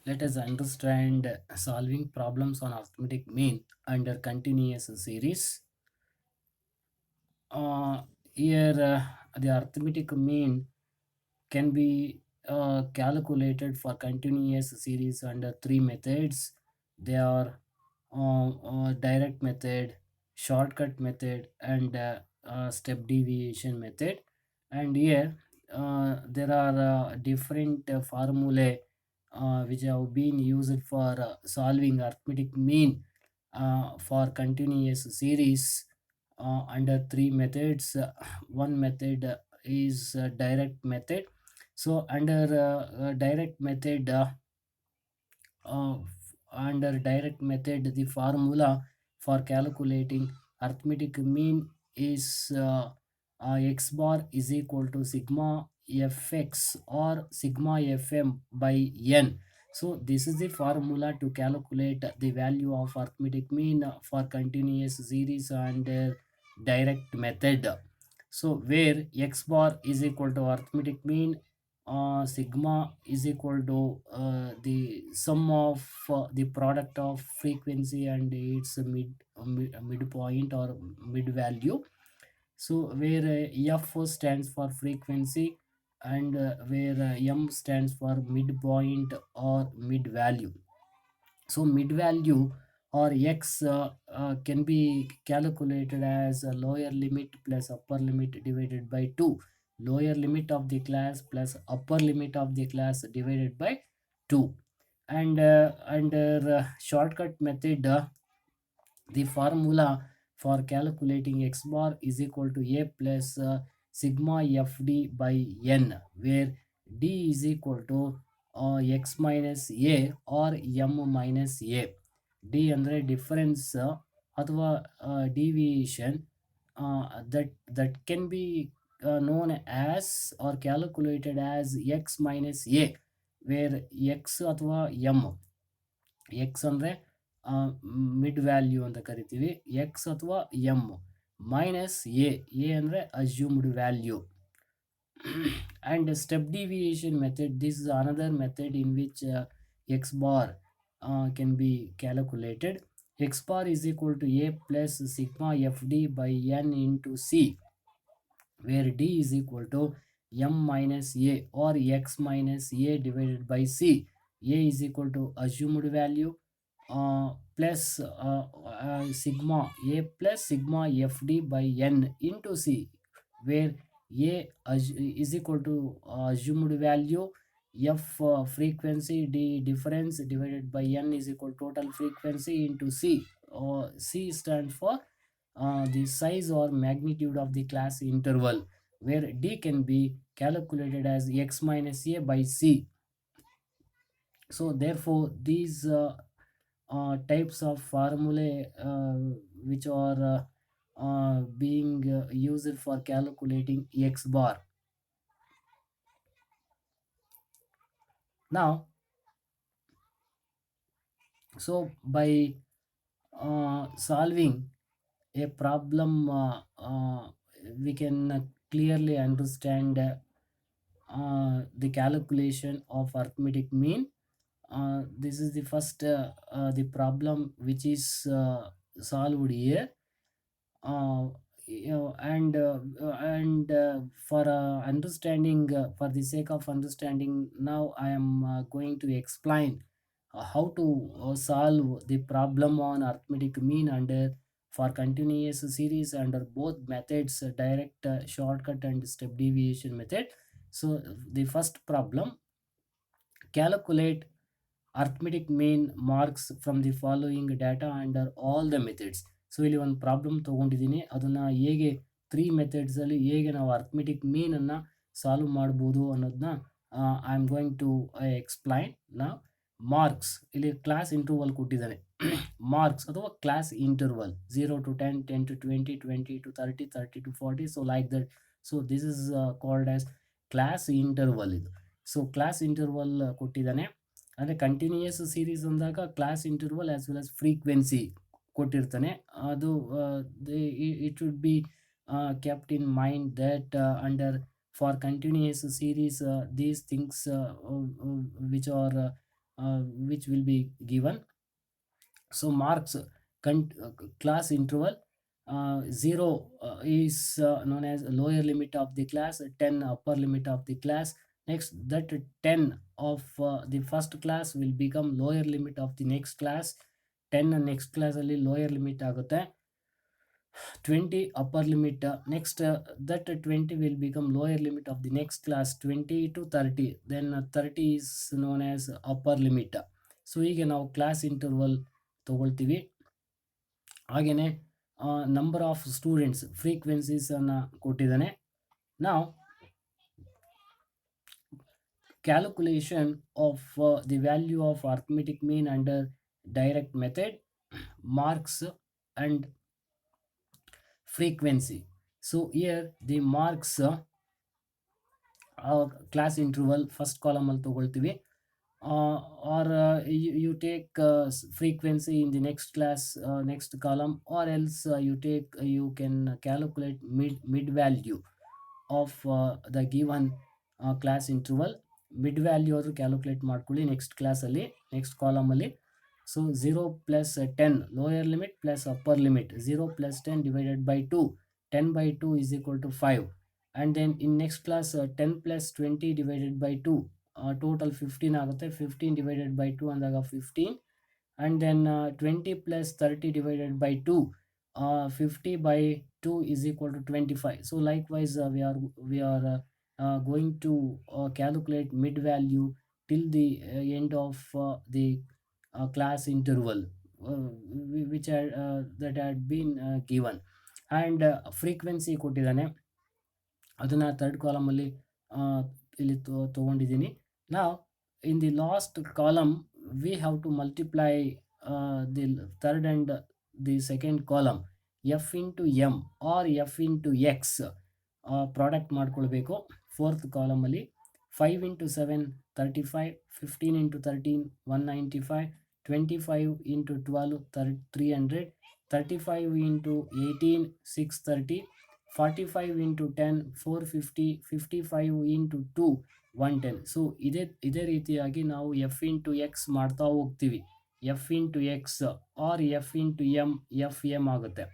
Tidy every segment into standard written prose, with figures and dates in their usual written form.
Let us understand solving problems on arithmetic mean under continuous series. Uh, Here, the arithmetic mean can be calculated for continuous series under three methods. They are direct method, shortcut method, and step deviation method. And here there are different formulae which have been used for solving arithmetic mean for continuous series under three methods. One method is direct method. So under direct method, uh, under direct method, the formula for calculating arithmetic mean is x bar is equal to sigma fx or sigma fm by n. So this is the formula to calculate the value of arithmetic mean for continuous series under direct method. So where x bar is equal to arithmetic mean, sigma is equal to the sum of the product of frequency and its midpoint or mid value. So where f stands for frequency and where m stands for midpoint or mid value. So mid value or x can be calculated as a lower limit plus upper limit divided by 2. Lower limit of the class plus upper limit of the class divided by 2. And under shortcut method, the formula for calculating x bar is equal to a plus sigma fd by n, where d is equal to x minus a or m minus a. d ಅಂದರೆ difference ಅಥವಾ deviation that can be known as or calculated as x minus a, where x ಅಥವಾ m, X ಅಂದರೆ mid value ಅಂತ ಕರಿತೀವಿ, X ಅಥವಾ M minus A ಅಂದರೆ assumed value. And step deviation method, this is another method in which x bar can be calculated. X bar is equal to a plus sigma fd by n into c, where d is equal to m minus a or x minus a divided by c. A is equal to assumed value plus sigma a plus sigma fd by n into c, where a is equal to assumed value, f frequency, d difference divided by n is equal total frequency into c. C stands for the size or magnitude of the class interval, where d can be calculated as x minus a by c. So therefore these types of formulae which are being used for calculating x bar. Now, so by solving a problem, we can clearly understand the calculation of arithmetic mean. This is the first the problem which is solved here. And for understanding, for the sake of understanding, now I am going to explain how to solve the problem on arithmetic mean under for continuous series under both methods, direct shortcut and step deviation method. So the first problem: calculate arithmetic mean marks from the following data under all the methods. So ಇಲ್ಲಿ ಒಂದು problem ತೊಗೊಂಡಿದ್ದೀನಿ, ಅದನ್ನು ಹೇಗೆ three ಮೆಥಡ್ಸಲ್ಲಿ ಹೇಗೆ ನಾವು arithmetic ಮೀನನ್ನು solve ಮಾಡ್ಬೋದು ಅನ್ನೋದನ್ನ I am going to explain ನಾವು. ಮಾರ್ಕ್ಸ್ ಇಲ್ಲಿ ಕ್ಲಾಸ್ ಇಂಟರ್ವಲ್ ಕೊಟ್ಟಿದ್ದಾನೆ. ಮಾರ್ಕ್ಸ್ ಅಥವಾ class interval 0 to 10, 10 to 20, 20 to 30, 30 to 40, so like that. So this is called as class interval ಇದು. ಸೊ ಕ್ಲಾಸ್ ಇಂಟರ್ವಲ್ ಕೊಟ್ಟಿದ್ದಾನೆ. ಅಂದರೆ ಕಂಟಿನ್ಯೂಯಸ್ ಸೀರೀಸ್ ಅಂದಾಗ class interval as well as frequency ಕೊಟ್ಟಿರ್ತಾನೆ. ಅದು it should be kept in mind that under for continuous series these things which are which will be given. So marks class interval 0 is known as lower limit of the class, 10 upper limit of the class. Next, that 10 of the first class will become lower limit of the next class. 10 next class ಅಲ್ಲಿ lower limit ಆಗುತ್ತೆ. 20 upper limit. Next, that 20 will become lower limit of the next class, 20 to 30. Then 30 is known as upper limit. So ಹೀಗೆ ನಾವು class interval ತಗೊಳ್ತೀವಿ. ಹಾಗೆಯೇ number of students frequencies ಅನ್ನು ಕೊಟ್ಟಿದ್ದಾನೆ. ನಾವು calculation of the value of arithmetic mean under direct method, marks and frequency. So here the marks class interval first column ಅಲ್ಲಿ ತಗೊಳ್ತೀವಿ, or you take frequency in the next class, next column, or else you can calculate mid value of the given class interval. Mid value ಆದರೂ calculate ಮಾಡ್ಕೊಳ್ಳಿ next ಕ್ಲಾಸಲ್ಲಿ, ನೆಕ್ಸ್ಟ್ ಕಾಲಮಲ್ಲಿ. So 0 plus 10 lower limit plus upper limit, 0 plus 10 divided by 2, 10 by 2 is equal to 5. And then in next class 10 plus 20 divided by 2, total 15 ಆಗುತ್ತೆ. 15 divided by 2 ಅಂದಾಗ 15. And then 20 plus 30 divided by 2, 50 by 2 is equal to 25. So likewise we are going to calculate mid value till the end of the class interval which that had been given. And frequency ಕೊಟ್ಟಿದ್ದಾನೆ, ಅದನ್ನು third ಕಾಲಮಲ್ಲಿ ಇಲ್ಲಿ ತೊಗೊಂಡಿದ್ದೀನಿ. ನಾವು in the last column we have to multiply the third and the second column, f into m or f into x product ಮಾಡ್ಕೊಳ್ಬೇಕು. Fourth ಕಾಲಮಲ್ಲಿ 5 into 7 35, 15 into 13 195, 25 into 12 300, 35 into 18 630, 45 into 10 450, 55 into 2 110. So ಇದೇ ರೀತಿಯಾಗಿ ನಾವು F into X ಮಾಡ್ತಾ ಹೋಗ್ತೀವಿ. F into X or F into M F M ಆಗುತ್ತೆ.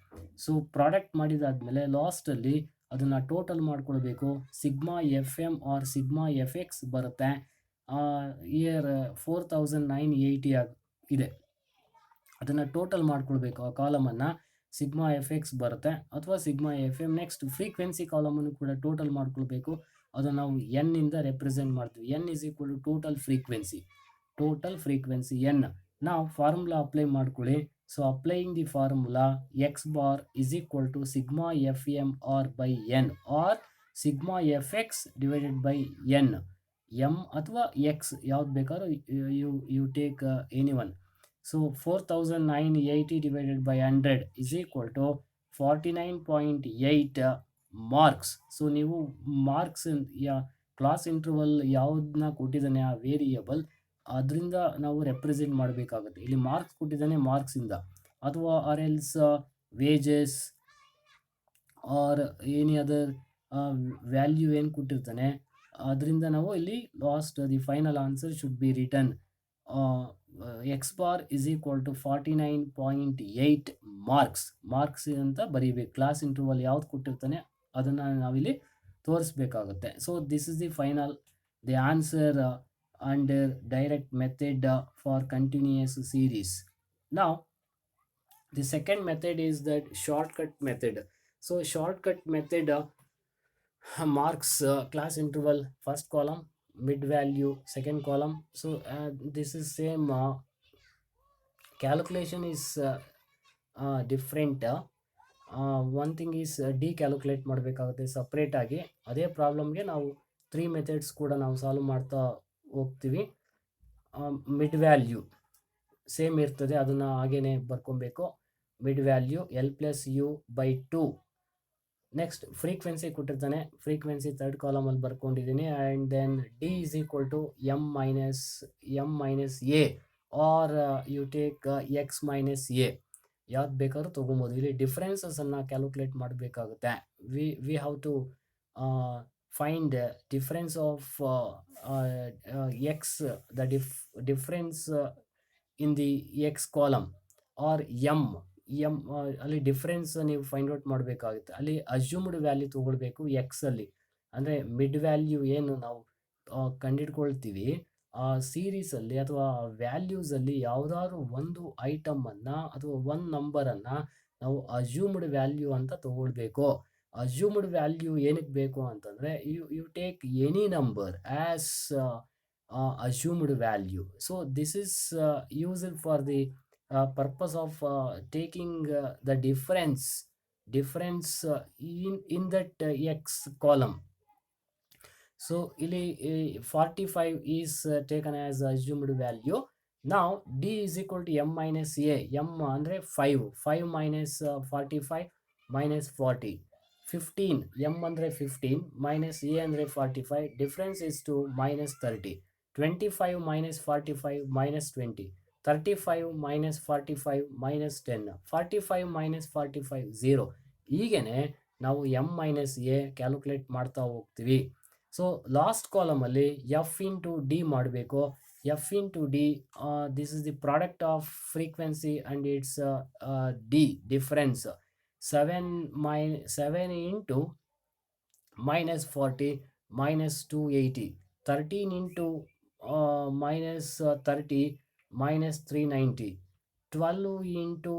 So product ಮಾಡಿದಾದ್ಮೇಲೆ ಲಾಸ್ಟಲ್ಲಿ ಅದನ್ನು ಟೋಟಲ್ ಮಾಡ್ಕೊಳ್ಬೇಕು. Sigma F M or sigma F X ಬರುತ್ತೆ. ಇಯರ್ 4980 ಇದೆ. ಅದನ್ನು ಟೋಟಲ್ ಮಾಡ್ಕೊಳ್ಬೇಕು ಆ ಕಾಲಮನ್ನು. ಸಿಗ್ಮಾ ಎಫ್ ಎಕ್ಸ್ ಬರುತ್ತೆ ಅಥವಾ sigma F M. Next frequency ಕಾಲಮನ್ನು ಕೂಡ ಟೋಟಲ್ ಮಾಡ್ಕೊಳ್ಬೇಕು. ಅದನ್ನು ನಾವು ಎನ್ ಇಂದ ರೆಪ್ರೆಸೆಂಟ್ ಮಾಡ್ತೀವಿ. N is equal to total frequency N. ನಾವು ಫಾರ್ಮುಲಾ ಅಪ್ಲೈ ಮಾಡ್ಕೊಳ್ಳಿ. So applying the formula X bar is equal to sigma F M or by N or sigma F X divided by N. M ಅಥವಾ X ಯಾವ್ದು ಬೇಕಾದ್ರೂ you take any one. So 4980 divided by 100 is equal to 49.8 marks. So ನೀವು marks class interval ಯಾವುದನ್ನ ಕೊಟ್ಟಿದ್ದಾನೆ ಆ variable, ಅದರಿಂದ ನಾವು represent ಮಾಡಬೇಕಾಗುತ್ತೆ. ಇಲ್ಲಿ ಮಾರ್ಕ್ಸ್ ಕೊಟ್ಟಿದ್ದಾನೆ ಮಾರ್ಕ್ಸಿಂದ, ಅಥವಾ or else wages or any other value ಏನು ಕೊಟ್ಟಿರ್ತಾನೆ ಅದರಿಂದ ನಾವು ಇಲ್ಲಿ last the final answer should be return X bar is equal to 49.8 marks ಅಂತ ಬರೀಬೇಕು. ಕ್ಲಾಸ್ ಇಂಟರ್ವಲ್ ಯಾವ್ದು ಕೊಟ್ಟಿರ್ತಾನೆ ಅದನ್ನು ನಾವಿಲ್ಲಿ ತೋರಿಸ್ಬೇಕಾಗುತ್ತೆ. So this is the final the answer under direct method for continuous series. Now the second method is that shortcut method. So shortcut method marks class interval first column, mid value second column. So this is same calculation is different. One thing is d calculate ಮಾಡಬೇಕಾಗುತ್ತೆ separate ಆಗಿ. ಅದೇ ಪ್ರಾಬ್ಲಮ್ಗೆ ನಾವು 3 methods ಕೂಡ ನಾವು solve ಮಾಡ್ತಾ ಹೋಗ್ತೀವಿ. Mid value same ಇರ್ತದೆ, ಅದನ್ನು ಹಾಗೇನೆ ಬರ್ಕೊಬೇಕು. Mid value L plus U by 2. Next frequency ಕೊಟ್ಟಿರ್ತಾನೆ, ಫ್ರೀಕ್ವೆನ್ಸಿ ಥರ್ಡ್ ಕಾಲಮಲ್ಲಿ ಬರ್ಕೊಂಡಿದ್ದೀನಿ. And then D is equal to M minus A or you take X minus A, ಯಾವ್ದು ಬೇಕಾದ್ರೂ ತೊಗೊಬೋದು. ಇಲ್ಲಿ ಡಿಫ್ರೆನ್ಸಸನ್ನು ಕ್ಯಾಲ್ಕುಲೇಟ್ ಮಾಡಬೇಕಾಗುತ್ತೆ. We have to find difference of x, the difference in the x column or m ಅಲ್ಲಿ difference ನೀವು find out ಮಾಡಬೇಕಾಗುತ್ತೆ. ಅಲ್ಲಿ ಅಸ್ಯೂಮ್ಡ್ ವ್ಯಾಲ್ಯೂ ತಗೊಳ್ಬೇಕು ಎಕ್ಸ್ ಅಲ್ಲಿ, ಅಂದರೆ ಮಿಡ್ ವ್ಯಾಲ್ಯೂ ಏನು ನಾವು ಕಂಡಿಡ್ಕೊಳ್ತೀವಿ ಆ ಸೀರೀಸಲ್ಲಿ ಅಥವಾ ವ್ಯಾಲ್ಯೂಸಲ್ಲಿ ಯಾವುದಾದ್ರು ಒಂದು ಐಟಮನ್ನು ಅಥವಾ ಒಂದು ನಂಬರನ್ನು ನಾವು ಅಸ್ಯೂಮ್ಡ್ ವ್ಯಾಲ್ಯೂ ಅಂತ ತಗೊಳ್ಬೇಕು. ಅಸ್ಯೂಮ್ಡ್ ವ್ಯಾಲ್ಯೂ ಏನಕ್ಕೆ ಬೇಕು ಅಂತಂದರೆ you take any number as assumed value. So this is used for the purpose of taking the difference in that x column. So ಇಲ್ಲಿ 45 is taken as assumed value. Now d is equal to m minus a. m ಅಂದರೆ 5 minus 45 minus 40. 15 m ಅಂದರೆ 15 minus a ಅಂದರೆ 45. difference is to minus 30. 25 minus 45 minus 20. 35 minus 45 minus 10. 45 minus 45 0. ಹೀಗೇನೆ ನಾವು m minus a calculate ಮಾಡ್ತಾ ಹೋಗ್ತೀವಿ. So last ಕಾಲಮಲ್ಲಿ F into D ಮಾಡಬೇಕು. F into D, this is the product of frequency and it's the difference. 7 into minus 40 minus 280. 13 into minus 30 minus 390. 12 into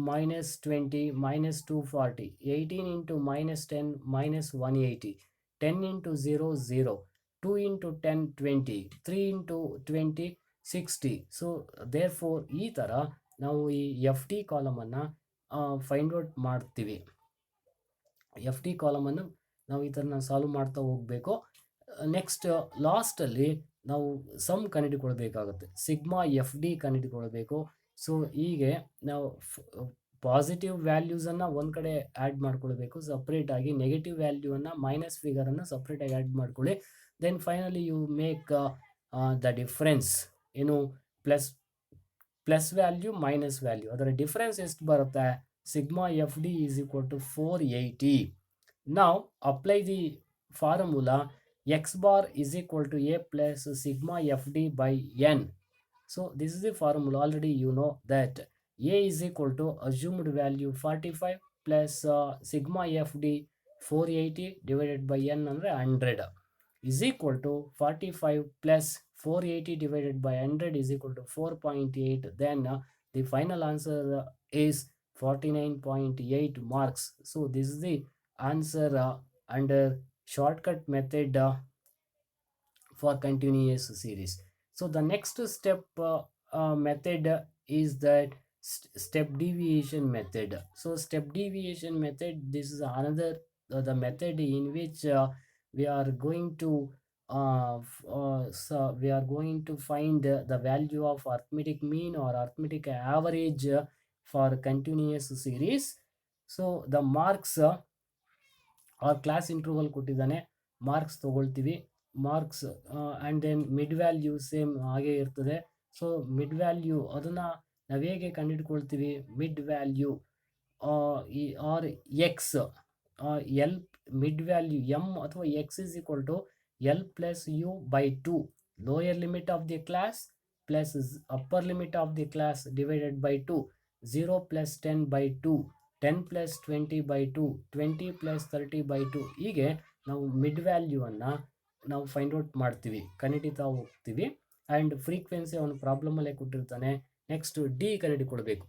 minus 20 minus 240. 18 into minus 10 minus 180. 10 into 0 0. 2 into 10 20. 3 into 20 60. So therefore ಈ ಥರ ನಾವು ಈ F D ಕಾಲಮನ್ನು find out ಮಾಡ್ತೀವಿ. F D ಕಾಲಮನ್ನು ನಾವು ಈ ಥರ ಸಾಲ್ವ್ ಮಾಡ್ತಾ ಹೋಗಬೇಕು. ನೆಕ್ಸ್ಟ್ ಲಾಸ್ಟಲ್ಲಿ ನಾವು ಸಮ್ ಕಂಡುಹಿಡ್ಕೊಳ್ಬೇಕಾಗುತ್ತೆ. ಸಿಗ್ಮಾ ಎಫ್ ಡಿ ಕಂಡುಹಿಡ್ಕೊಳ್ಬೇಕು. ಸೊ ಹೀಗೆ ನಾವು ಪಾಸಿಟಿವ್ ವ್ಯಾಲ್ಯೂಸನ್ನು ಒಂದು ಕಡೆ ಆ್ಯಡ್ ಮಾಡ್ಕೊಳ್ಬೇಕು ಸಪ್ರೇಟಾಗಿ, ನೆಗೆಟಿವ್ ವ್ಯಾಲ್ಯೂವನ್ನು ಮೈನಸ್ ಫಿಗರನ್ನು ಸಪ್ರೇಟಾಗಿ ಆ್ಯಡ್ ಮಾಡ್ಕೊಳ್ಳಿ. Then finally you make the difference ಏನು ಪ್ಲಸ್ ವ್ಯಾಲ್ಯೂ ಮೈನಸ್ ವ್ಯಾಲ್ಯೂ, ಅದರ ಡಿಫ್ರೆನ್ಸ್ ಎಷ್ಟು ಬರುತ್ತೆ? Sigma F D is equal to 480. Now apply the formula x bar is equal to a plus sigma fd by n. So this is the formula. Already you know that a is equal to assumed value 45 plus sigma fd 480 divided by n ಅಂದರೆ 100 is equal to 45 plus 480 divided by 100 is equal to 4.8. Then the final answer is 49.8 marks. So this is the answer under shortcut method for continuous series. So the next step method is that step deviation method. So step deviation method, this is another the method in which we are going to find the value of arithmetic mean or arithmetic average for continuous series. So the marks class interval ಕೊಟ್ಟಿದ್ದಾನೆ, marks ತೊಗೊಳ್ತೀವಿ. Marks and then mid value same ಹಾಗೇ ಇರ್ತದೆ. So mid value ಅದನ್ನು ನಾವು ಹೇಗೆ ಕಂಡುಹಿಡ್ಕೊಳ್ತೀವಿ? Mid value or X L mid value M ಅಥವಾ X is equal to L plus U by 2, lower limit of the class plus upper limit of the class divided by 2, 0 plus 10 by 2, 10 plus 20 by 2, 20 plus 30 by 2. ಹೀಗೆ ನಾವು mid ವ್ಯಾಲ್ಯೂವನ್ನು ನಾವು find out ಮಾಡ್ತೀವಿ, ಕಂಡುಹಿಡಿತಾ ಹೋಗ್ತೀವಿ. And frequency ಅವನು ಪ್ರಾಬ್ಲಮಲ್ಲೇ ಕೊಟ್ಟಿರ್ತಾನೆ. Next D ಕಂಡುಹಿಡ್ಕೊಳ್ಬೇಕು.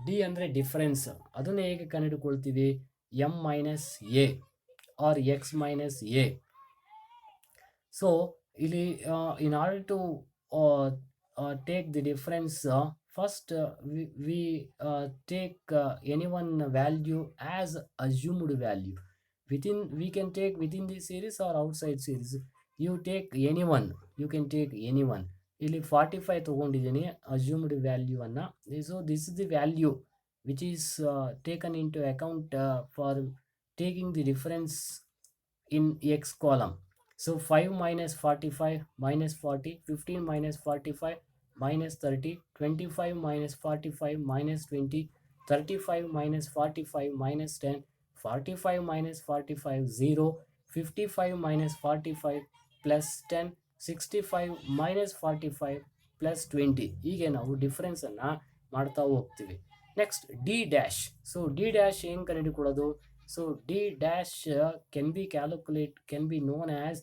ಡಿ ಅಂದರೆ ಡಿಫರೆನ್ಸ್. ಅದನ್ನು ಹೇಗೆ ಕಂಡುಹಿಡ್ಕೊಳ್ತೀವಿ? M minus A or X minus A. So ಇಲ್ಲಿ in order to take the difference, first we take any one value as assumed value. We can take within the series or outside series. You take anyone, you can take anyone. ಇಲ್ಲಿ 45 ತಗೊಂಡಿದ್ದೀನಿ assumed value ಅನ್ನು. So this is the value which is taken into account for taking the difference in X column. So 5 minus 45 minus 40, 15 minus 45 minus 30, 25 minus 45 minus 20, 35 minus 45 minus 10, 45 minus 45 0, 55 minus 45 plus 10, 65 minus 45 plus 20. ಹೀಗೆ ನಾವು difference ಅನ್ನ ಮಾಡ್ತಾ ಹೋಗ್ತೀವಿ. Next D dash. So D dash ಹೆಂಗ್ ಕಂಡುಹಿಡಿಕೊಳ್ಳೋದು? So D dash can be known as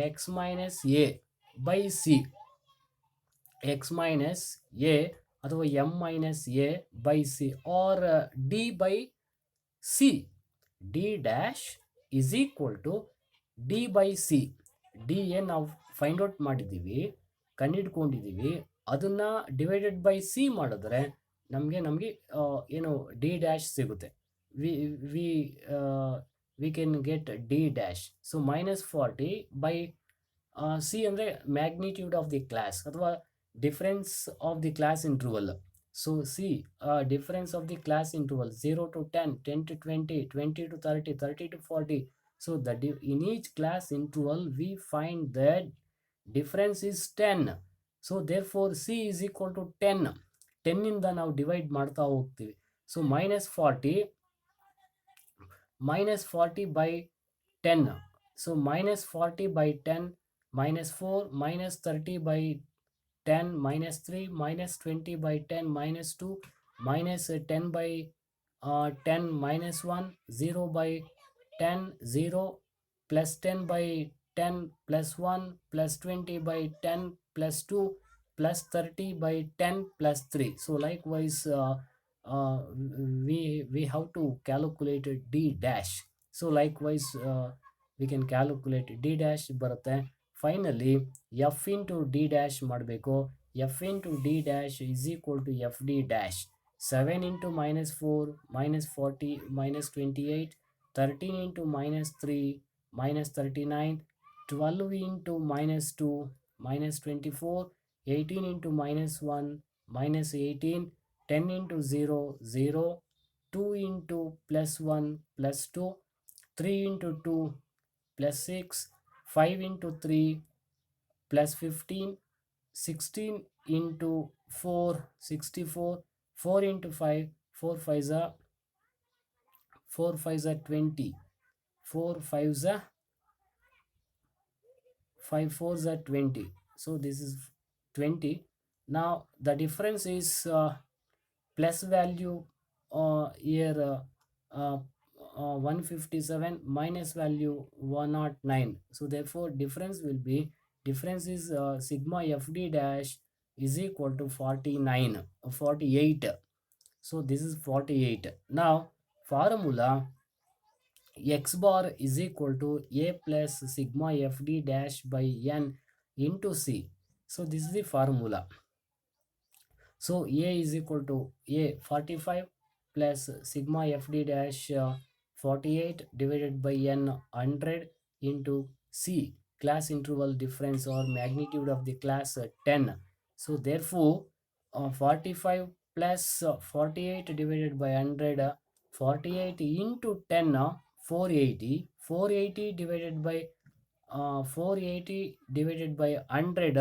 X minus A by C. X minus A ಅಥವಾ M minus A by C or D by C. D dash is equal to D by C. D ಏನು ನಾವು find out ಮಾಡಿದ್ದೀವಿ, ಕಂಡಿಡ್ಕೊಂಡಿದ್ದೀವಿ, ಅದನ್ನು divided by C ಮಾಡಿದ್ರೆ ನಮಗೆ ಏನು D dash ಸಿಗುತ್ತೆ. We we we can get D dash. So minus 40 by C ಅಂದರೆ magnitude of the class ಅಥವಾ difference of the class interval. So see, difference of the class interval 0 to 10, 10 to 20, 20 to 30, 30 to 40. So in each class interval we find that difference is 10. So therefore C is equal to 10. 10 ಇಂದ ನಾವು divide ಮಾಡ್ತಾ ಹೋಗ್ತೀವಿ. So minus 40 by 10. So minus 40 by 10, minus 4, minus 30 by 10, minus 3, minus 20 by 10, minus 2, minus 10 by 10, minus 1, 0 by 10, 0, plus 10 by 10, plus 1, plus 20 by 10, plus 2, plus 30 by 10, plus 3. So likewise uh, we have to calculate d dash. So likewise we can calculate d dash ಬರುತ್ತೆ. Finally F into D dash ಮಾಡಬೇಕು. F into D dash is equal to F D dash. 7 into minus 4 minus 40 minus 28, 13 into minus 3 minus 39, 12 into minus 2 minus 24, 18 into minus 1 minus 18, 10 into 0, 0, 2 into plus 1, plus 2, 3 into 2, plus 6, 5 into 3, plus 15, 16 into 4, 64, 4 into 5, 4 5s are 4 5s are 20, 4 5s are 5 4s are 20. So this is 20. Now the difference is plus value here 157 minus value 109. So therefore difference will be, difference is sigma fd dash is equal to 49 48. So this is 48. Now formula x bar is equal to a plus sigma fd dash by n into c. So this is the formula. So a is equal to a 45 plus sigma fd dash 48 divided by n 100 into c, class interval difference or magnitude of the class 10. So therefore 45 plus 48 divided by 100, 48 into 10 480, 480 divided by 480 divided by 100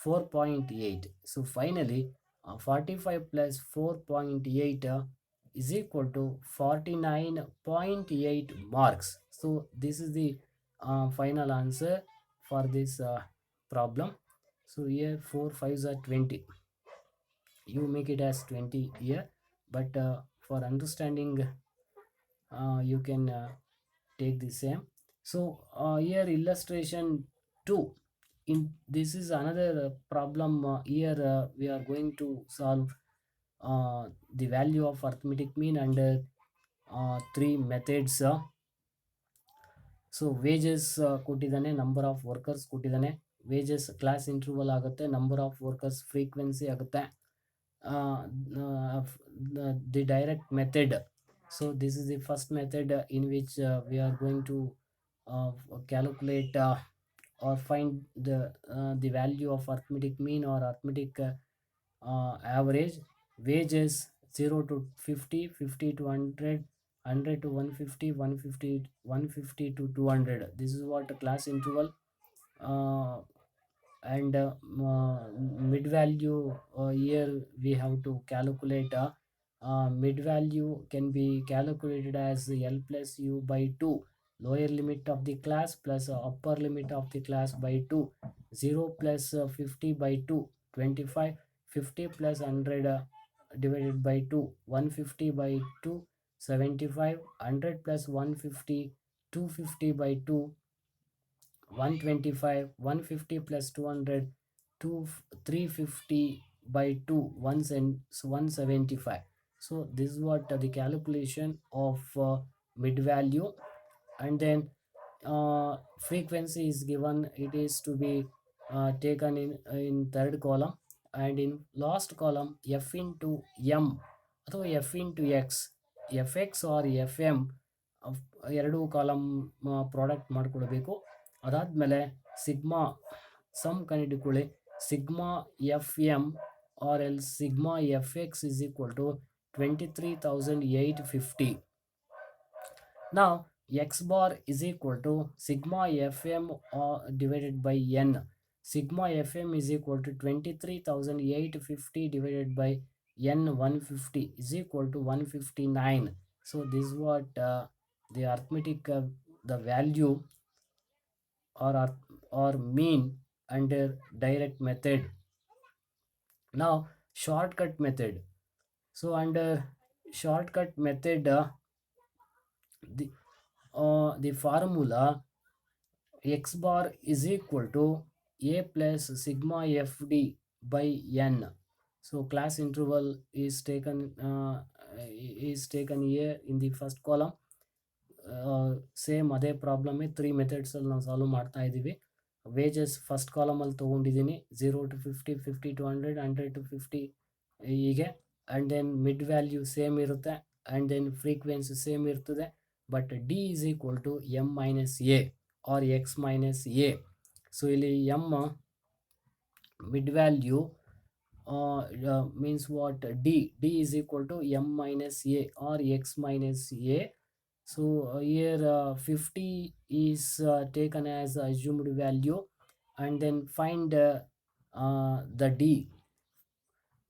4.8. So finally 45 plus 4.8 is equal to 49.8 marks. So this is the final answer for this problem. So here 4 5s are 20. You make it as 20 here, but for understanding you can take the same. So here illustration 2. In this is another problem. Here we are going to solve the value of arithmetic mean under three methods. So wages ಕೊಟ್ಟಿದ್ದಾನೆ, number of workers ಕೊಟ್ಟಿದ್ದಾನೆ. Wages class interval ಆಗುತ್ತೆ, number of workers frequency ಆಗುತ್ತೆ. The direct method. So this is the first method in which we are going to calculate or find the value of arithmetic mean or arithmetic average. Wages 0 to 50, 50 to 100, 100 to 150, 150 to 200. This is what class interval. And mid value, here we have to calculate mid value can be calculated as L plus U by 2. lower limit of the class plus upper limit of the class by 2, 0 plus 50 by 2, 25, 50 plus 100 divided by 2, 150 by 2, 75, 100 plus 150, 250 by 2, 125, 150 plus 200, 350 by 2, 175. So this is what the calculation of mid value. And then frequency is given, it is to be taken in third column, and in last column f into m ಅಥವಾ f into x, fx or fm ಎರಡು column product ಮಾಡ್ಕೊಳ್ಬೇಕು. ಅದಾದಮೇಲೆ sigma sum ಕಂಡುಹಿಡ್ಕೊಳ್ಳಿ. Sigma F M or L sigma F X is equal to 23,850. Now x bar is equal to sigma fm divided by n. Sigma fm is equal to 23,850 divided by n 150 is equal to 159. So this is what the arithmetic the value or mean under direct method. Now shortcut method. So under shortcut method the formula x bar is equal to a plus sigma fd by n. So class interval is taken here in the first column. Same ಅದೇ ಪ್ರಾಬ್ಲಮ್ಮೇ three ಮೆಥಡ್ಸಲ್ಲಿ ನಾವು solve ಮಾಡ್ತಾ ಇದ್ದೀವಿ. Wages first ಕಾಲಮಲ್ಲಿ ತೊಗೊಂಡಿದ್ದೀನಿ, 0 to 50, 50 to 100, 100 to 50 ಹೀಗೆ. And then mid value same ಇರುತ್ತೆ, and then frequency same ಇರ್ತದೆ. But D is equal to M minus A or X minus A. So ಇಲ್ಲಿ M mid value means what, d is equal to m minus a or x minus a. So here 50 is taken as assumed value, and then find the d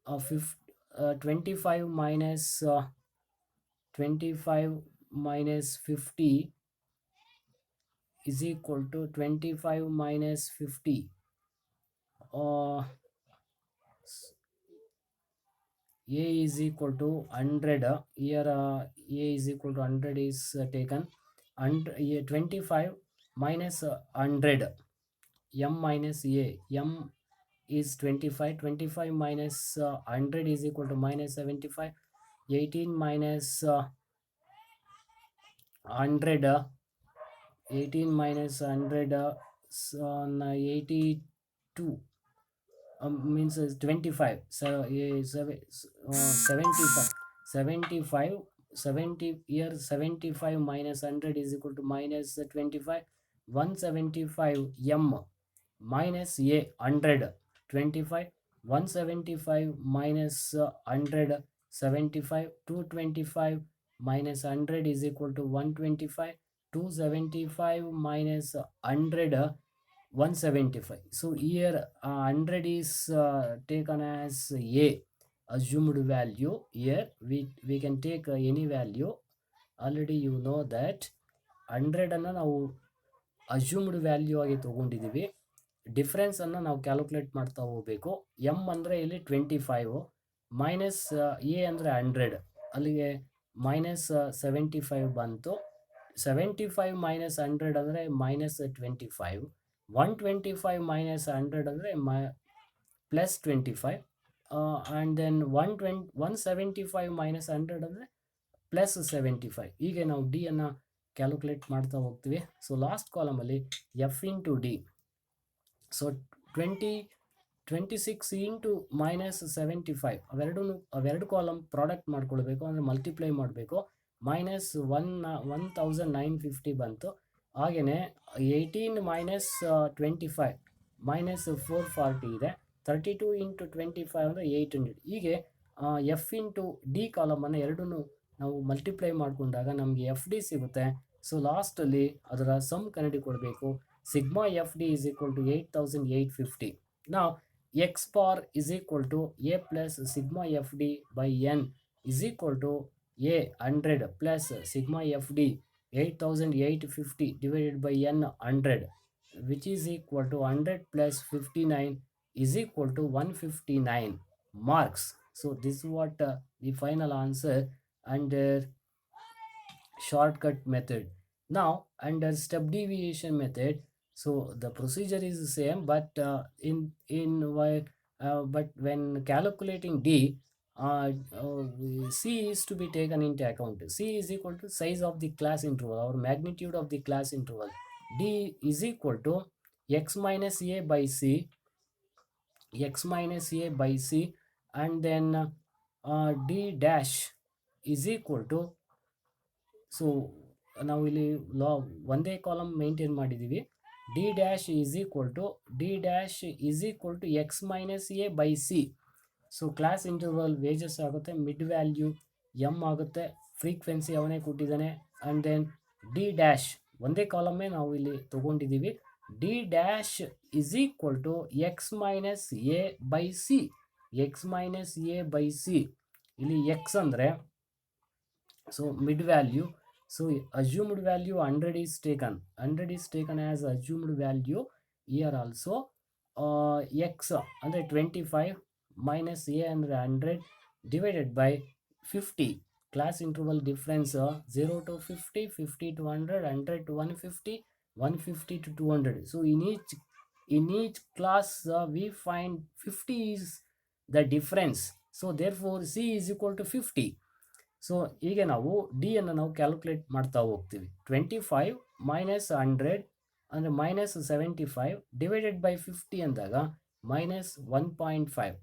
of 25 minus 25 minus 50 is equal to 25 minus 50 a is equal to 100. Here a is equal to 100 is taken, and 25 minus 100, m minus a, m is 25, 25 minus 100 is equal to minus 75, 18 minus 100, 18 minus 100 82 means 25. So 75, 75, 70 here 75 minus 100 is equal to minus 25, 175 m minus a 100, 25, 175 minus 100 75, 225 minus 100 is equal to 125, 275 minus 100 175. So here 100 is taken as a assumed value. Here we can take any value. Already you know that 100 ಅನ್ನು ನಾವು assumed value ಆಗಿ ತೊಗೊಂಡಿದ್ದೀವಿ. Difference ಅನ್ನು ನಾವು calculate ಮಾಡ್ತಾ ಹೋಗಬೇಕು. M ಅಂದರೆ ಇಲ್ಲಿ 25 ಮೈನಸ್ ಎ ಅಂದರೆ 100, ಅಲ್ಲಿಗೆ ಮೈನಸ್ 75 ಬಂತು. 75 ಮೈನಸ್ 100 ಅಂದರೆ ಮೈನಸ್ 25, 125 minus 100 ಅಂದರೆ plus 25, and then 175 minus 100 ಅಂದರೆ plus 75. ಹೀಗೆ ನಾವು ಡಿ ಅನ್ನು ಕ್ಯಾಲ್ಕುಲೇಟ್ ಮಾಡ್ತಾ ಹೋಗ್ತೀವಿ. ಸೊ ಲಾಸ್ಟ್ ಕಾಲಮಲ್ಲಿ F into D, so 26 into minus 75 ಅವೆರಡು ಕಾಲಮ್ ಪ್ರಾಡಕ್ಟ್ ಮಾಡ್ಕೊಳ್ಬೇಕು, ಅಂದರೆ ಮಲ್ಟಿಪ್ಲೈ ಮಾಡಬೇಕು. ಮೈನಸ್ 1950 ಬಂತು. ಹಾಗೆಯೇ 18 ಮೈನಸ್ 25 ಮೈನಸ್ 440 ಇದೆ. 32 ಇಂಟು 25 ಅಂದರೆ 800. ಹೀಗೆ ಎಫ್ ಇಂಟು ಡಿ ಕಾಲಮನ್ನು ಎರಡನ್ನೂ ನಾವು ಮಲ್ಟಿಪ್ಲೈ ಮಾಡಿಕೊಂಡಾಗ ನಮಗೆ ಎಫ್ ಡಿ ಸಿಗುತ್ತೆ. ಸೊ ಲಾಸ್ಟಲ್ಲಿ ಅದರ ಸಮ್ ಕಂಡುಹಿಡಿಕೊಳ್ಬೇಕು. Sigma F D is equal to 8,850. ನಾವು X bar is equal to A plus sigma F D by N is equal to A 100 plus sigma F D 8850 divided by n 100, which is equal to 100 plus 59 is equal to 159 marks. So this is what the final answer under shortcut method. Now under step deviation method, so the procedure is the same, but but when calculating d, c is to be taken into account. C is equal to size of the class interval or magnitude of the class interval. D is equal to x minus a by c, x minus a by c, and then d dash is equal to, so ನಾವು ಇಲ್ಲಿ ಲಾ ಒಂದೇ column maintain ಮಾಡಿದ್ದೀವಿ. D dash is equal to X minus A by C. So class interval wages ಆಗುತ್ತೆ, mid value M ಆಗುತ್ತೆ, frequency ಅವನೇ ಕೊಟ್ಟಿದ್ದಾನೆ, and then D dash ಒಂದೇ ಕಾಲಮ್ಮೇ ನಾವು ಇಲ್ಲಿ ತೊಗೊಂಡಿದ್ದೀವಿ. D dash is equal to X minus A by C. X minus A by C, ಇಲ್ಲಿ X ಅಂದರೆ so mid value. So assumed value 100 is taken. 100 is taken as assumed value. Here also x under 25 minus a under 100 divided by 50. Class interval difference 0 to 50, 50 to 100, 100 to 150, 150 to 200. So in each class we find 50 is the difference. So therefore c is equal to 50. So ಈಗ ನಾವು D ಅನ್ನು ನಾವು calculate ಮಾಡ್ತಾ ಹೋಗ್ತೀವಿ. 25 minus 100 ಅಂದರೆ -75 divided by 50 ಅಂದಾಗ -1.5.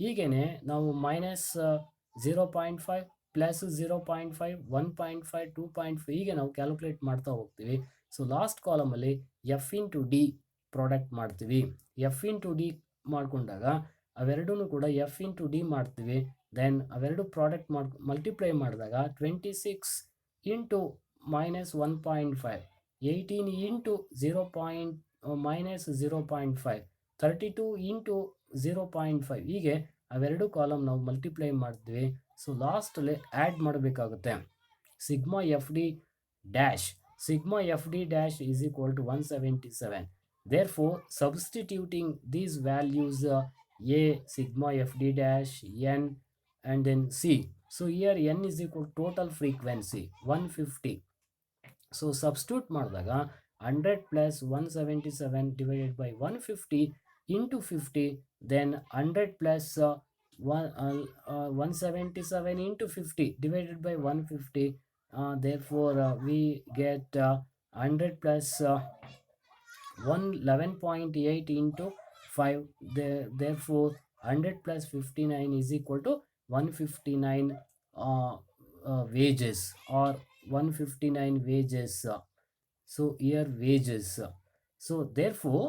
ಹೀಗೇನೆ ನಾವು -0.5 ಪ್ಲಸ್ 0.5 1.5 2.5 ಹೀಗೆ ನಾವು ಕ್ಯಾಲ್ಕುಲೇಟ್ ಮಾಡ್ತಾ ಹೋಗ್ತೀವಿ. ಸೊ ಲಾಸ್ಟ್ ಕಾಲಮಲ್ಲಿ ಎಫ್ ಇಂಟು ಡಿ ಪ್ರಾಡಕ್ಟ್ ಮಾಡ್ತೀವಿ. ಎಫ್ ಇಂಟು ಡಿ ಮಾಡಿಕೊಂಡಾಗ ಅವೆರಡೂ ಕೂಡ ಎಫ್ ಇಂಟು ಡಿ ಮಾಡ್ತೀವಿ. ದೆನ್ ಅವೆರಡು ಪ್ರಾಡಕ್ಟ್ ಮಲ್ಟಿಪ್ಲೈ ಮಾಡಿದಾಗ 26 ಇಂಟು -1.5, 18 ಇಂಟು -0.5, 32 ಇಂಟು 0.5 ಹೀಗೆ ಅವೆರಡು ಕಾಲಮ್ ನಾವು ಮಲ್ಟಿಪ್ಲೈ ಮಾಡ್ತೀವಿ. ಸೊ ಲಾಸ್ಟಲ್ಲಿ ಆ್ಯಡ್ ಮಾಡಬೇಕಾಗುತ್ತೆ. Sigma F D dash is equal to 177. Therefore substituting these values a sigma fd dash n and then c. So here n is equal to total frequency 150. So substitute ಮಾಡಿದಾಗ 100 plus 177 divided by 150 into 50, then 100 plus 177 into 50 divided by 150. Therefore we get 100 plus 11.8 into 5. Therefore 100 plus 59 is equal to 159 wages or 159 wages. So here wages. So therefore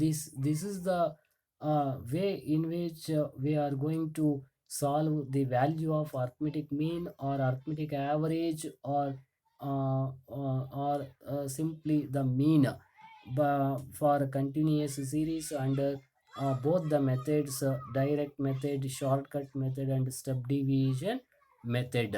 this is the way in which we are going to solve the value of arithmetic mean or arithmetic average or simply the mean for continuous series under both the methods, direct method, shortcut method, and step deviation method.